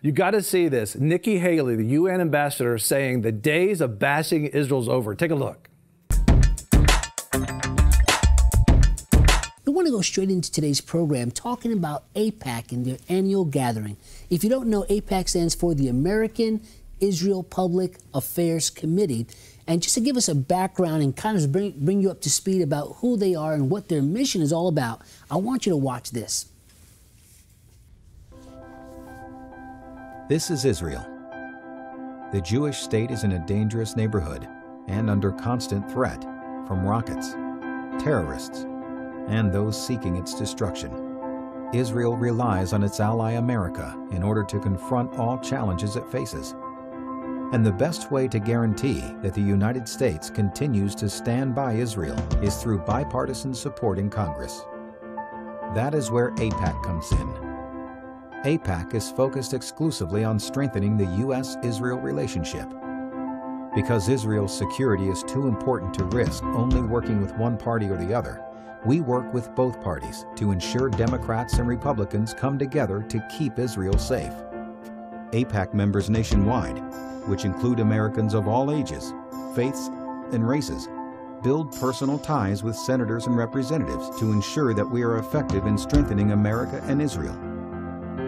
You got to see this. Nikki Haley, the UN ambassador, saying the days of bashing Israel's over. Take a look. We want to go straight into today's program talking about AIPAC and their annual gathering. If you don't know, AIPAC stands for the American Israel Public Affairs Committee. And just to give us a background and kind of bring you up to speed about who they are and what their mission is all about, I want you to watch this. This is Israel. The Jewish state is in a dangerous neighborhood and under constant threat from rockets, terrorists, and those seeking its destruction. Israel relies on its ally America in order to confront all challenges it faces. And the best way to guarantee that the United States continues to stand by Israel is through bipartisan support in Congress. That is where AIPAC comes in. AIPAC is focused exclusively on strengthening the U.S.-Israel relationship. Because Israel's security is too important to risk only working with one party or the other, we work with both parties to ensure Democrats and Republicans come together to keep Israel safe. AIPAC members nationwide, which include Americans of all ages, faiths, and races, build personal ties with senators and representatives to ensure that we are effective in strengthening America and Israel.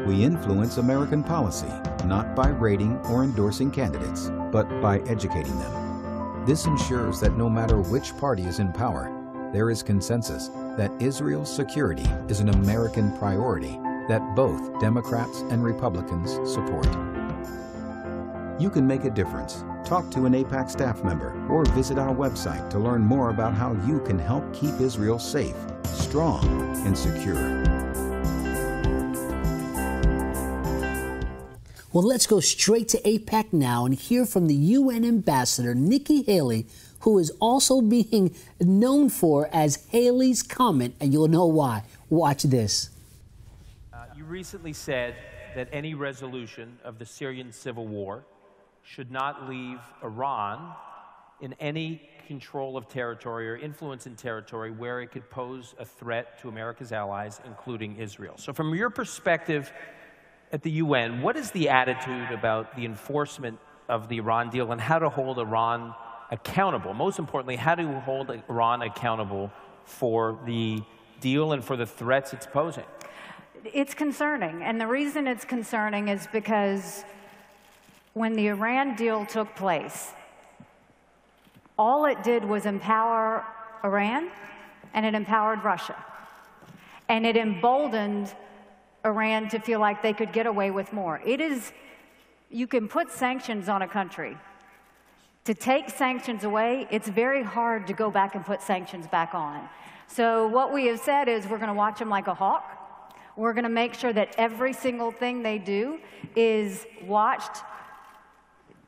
We influence American policy, not by rating or endorsing candidates, but by educating them. This ensures that no matter which party is in power, there is consensus that Israel's security is an American priority that both Democrats and Republicans support. You can make a difference. Talk to an AIPAC staff member or visit our website to learn more about how you can help keep Israel safe, strong, and secure. Well, let's go straight to AIPAC now and hear from the UN ambassador, Nikki Haley, who is also being known for as Haley's Comment, and you'll know why. Watch this. You recently said that any resolution of the Syrian civil war should not leave Iran in any control of territory or influence in territory where it could pose a threat to America's allies, including Israel. So from your perspective at the UN, what is the attitude about the enforcement of the Iran deal and how to hold Iran accountable? Most importantly, how to hold Iran accountable for the deal and for the threats it's posing? It's concerning, and the reason it's concerning is because when the Iran deal took place, all it did was empower Iran, and it empowered Russia. And it emboldened Iran to feel like they could get away with more. You can put sanctions on a country. To take sanctions away, it's very hard to go back and put sanctions back on. So what we have said is we're going to watch them like a hawk. We're going to make sure that every single thing they do is watched,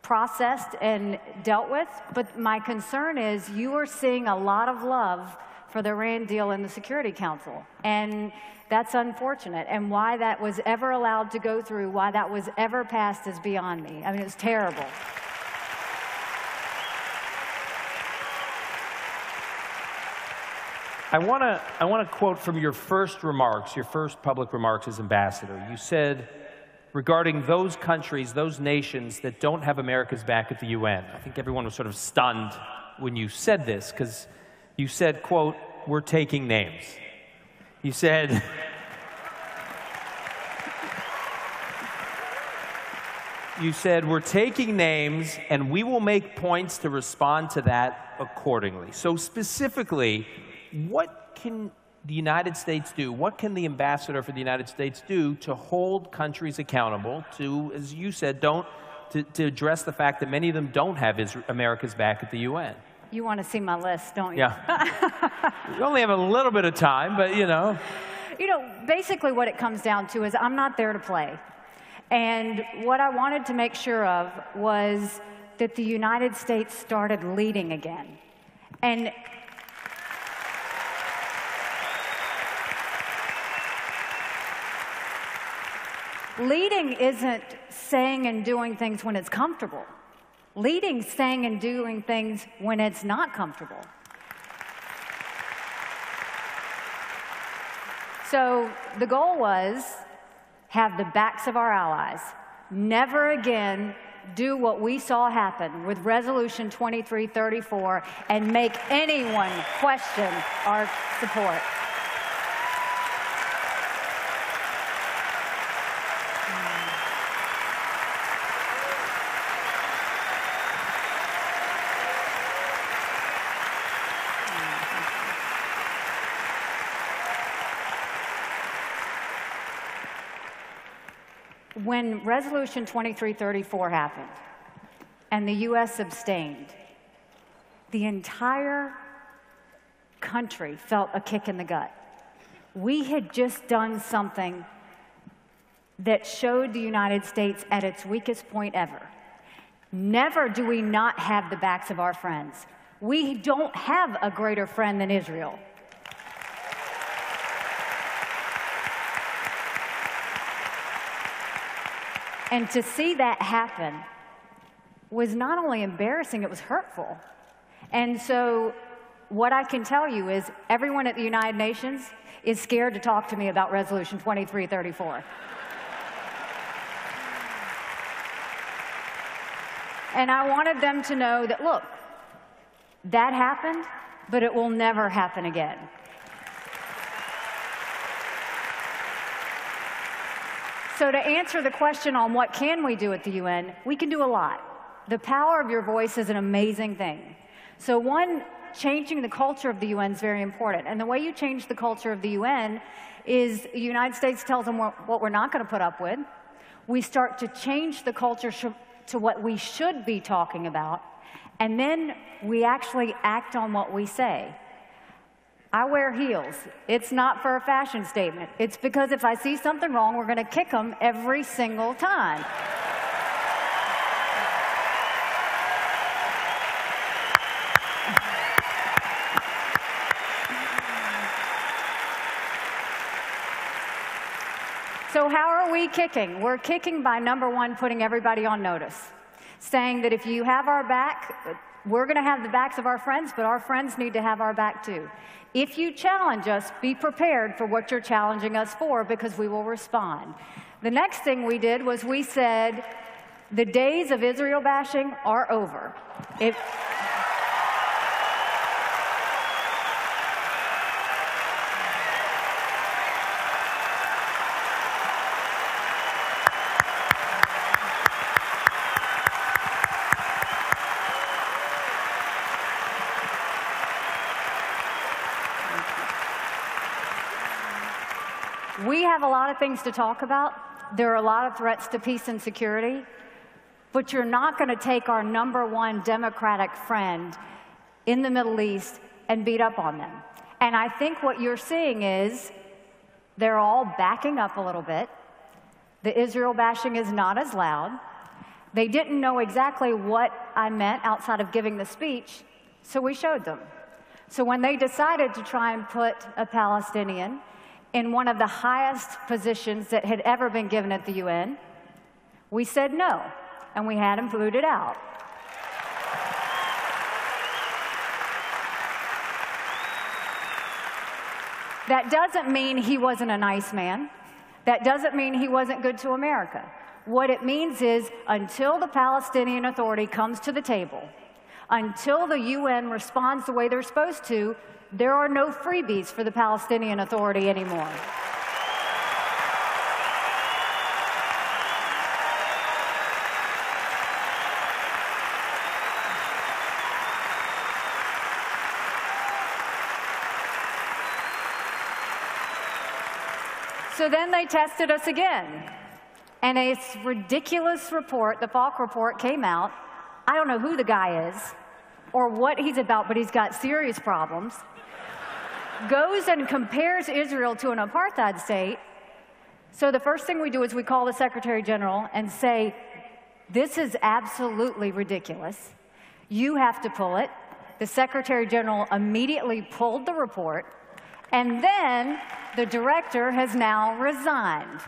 processed, and dealt with. But my concern is you are seeing a lot of love for the Iran deal in the Security Council. And that's unfortunate. And why that was ever allowed to go through, why that was ever passed is beyond me. I mean, it's terrible. I want to quote from your first remarks, your first public remarks as ambassador. You said, regarding those countries, those nations that don't have America's back at the UN. I think everyone was sort of stunned when you said this, because you said, quote, "We're taking names." You said, "We're taking names, and we will make points to respond to that accordingly." So specifically, what can the United States do? What can the ambassador for the United States do to hold countries accountable to, as you said, to address the fact that many of them don't have America's back at the UN? You want to see my list, don't you? Yeah. We only have a little bit of time, but you know. Basically what it comes down to is I'm not there to play. And what I wanted to make sure of was that the United States started leading again. And leading isn't saying and doing things when it's comfortable. Leading, saying and doing things when it's not comfortable. So the goal was have the backs of our allies, never again do what we saw happen with Resolution 2334 and make anyone question our support. When Resolution 2334 happened and the U.S. abstained, the entire country felt a kick in the gut. We had just done something that showed the United States at its weakest point ever. Never do we not have the backs of our friends. We don't have a greater friend than Israel. And to see that happen was not only embarrassing, it was hurtful. And so what I can tell you is everyone at the United Nations is scared to talk to me about Resolution 2334. And I wanted them to know that, look, that happened, but it will never happen again. So to answer the question on what can we do at the UN, we can do a lot. The power of your voice is an amazing thing. So one, changing the culture of the UN is very important. And the way you change the culture of the UN is the United States tells them what we're not going to put up with. We start to change the culture to what we should be talking about. And then we actually act on what we say. I wear heels. It's not for a fashion statement. It's because if I see something wrong, we're going to kick them every single time. So how are we kicking? We're kicking by, number one, putting everybody on notice, saying that if you have our back, we're going to have the backs of our friends, but our friends need to have our back too. If you challenge us, be prepared for what you're challenging us for, because we will respond. The next thing we did was we said, the days of Israel bashing are over. We have a lot of things to talk about. There are a lot of threats to peace and security, but you're not going to take our number one democratic friend in the Middle East and beat up on them. And I think what you're seeing is they're all backing up a little bit. The Israel bashing is not as loud. They didn't know exactly what I meant outside of giving the speech, so we showed them. So when they decided to try and put a Palestinian in one of the highest positions that had ever been given at the UN, we said no, and we had him booted out. That doesn't mean he wasn't a nice man. That doesn't mean he wasn't good to America. What it means is, until the Palestinian Authority comes to the table, until the UN responds the way they're supposed to, there are no freebies for the Palestinian Authority anymore. So then they tested us again. And a ridiculous report, the Falk report, came out. I don't know who the guy is or what he's about, but he's got serious problems. Goes and compares Israel to an apartheid state. So the first thing we do is we call the Secretary General and say, this is absolutely ridiculous. You have to pull it. The Secretary General immediately pulled the report, and then the director has now resigned.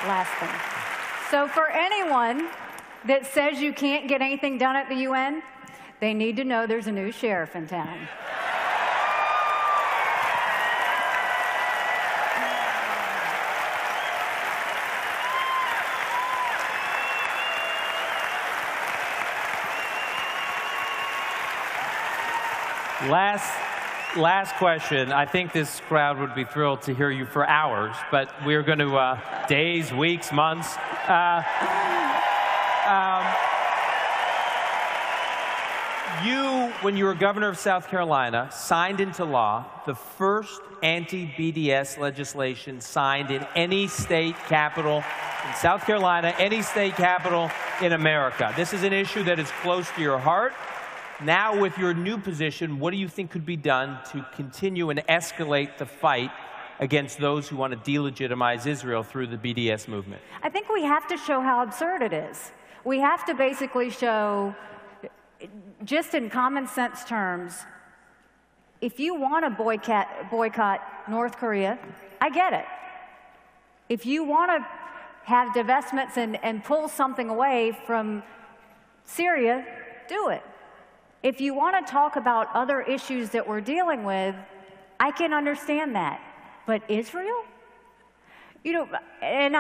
Last thing. So for anyone that says you can't get anything done at the UN, They need to know there's a new sheriff in town. Last question. I think this crowd would be thrilled to hear you for hours, but we're going to, days, weeks, months. You, when you were governor of South Carolina, signed into law the first anti-BDS legislation signed in any state capital in South Carolina, any state capital in America. This is an issue that is close to your heart. Now, with your new position, what do you think could be done to continue and escalate the fight against those who want to delegitimize Israel through the BDS movement? I think we have to show how absurd it is. We have to basically show, just in common sense terms, if you want to boycott North Korea, I get it. If you want to have divestments and pull something away from Syria, do it. If you want to talk about other issues that we're dealing with, I can understand that. But Israel? You know, and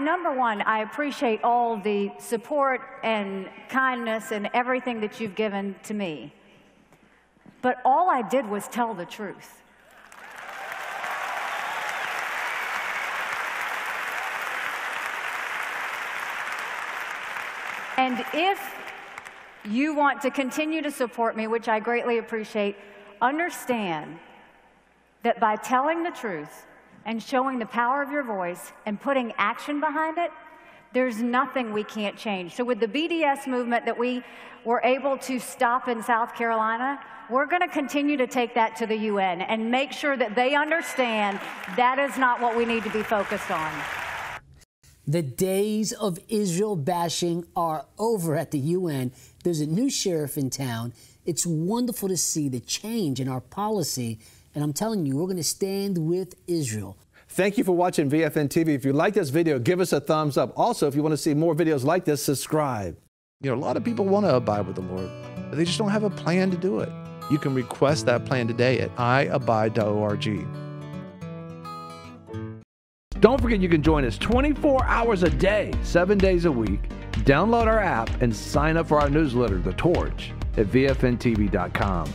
number one, I appreciate all the support and kindness and everything that you've given to me. But all I did was tell the truth. And if you want to continue to support me, which I greatly appreciate, understand that by telling the truth and showing the power of your voice and putting action behind it, there's nothing we can't change. So with the BDS movement that we were able to stop in South Carolina, we're going to continue to take that to the UN and make sure that they understand that is not what we need to be focused on. The days of Israel bashing are over at the UN. There's a new sheriff in town. It's wonderful to see the change in our policy. And I'm telling you, we're going to stand with Israel. Thank you for watching VFN TV. If you like this video, give us a thumbs up. Also, if you want to see more videos like this, subscribe. You know, a lot of people want to abide with the Lord, but they just don't have a plan to do it. You can request that plan today at iabide.org. Don't forget you can join us 24 hours a day, 7 days a week. Download our app and sign up for our newsletter, The Torch, at vfntv.com.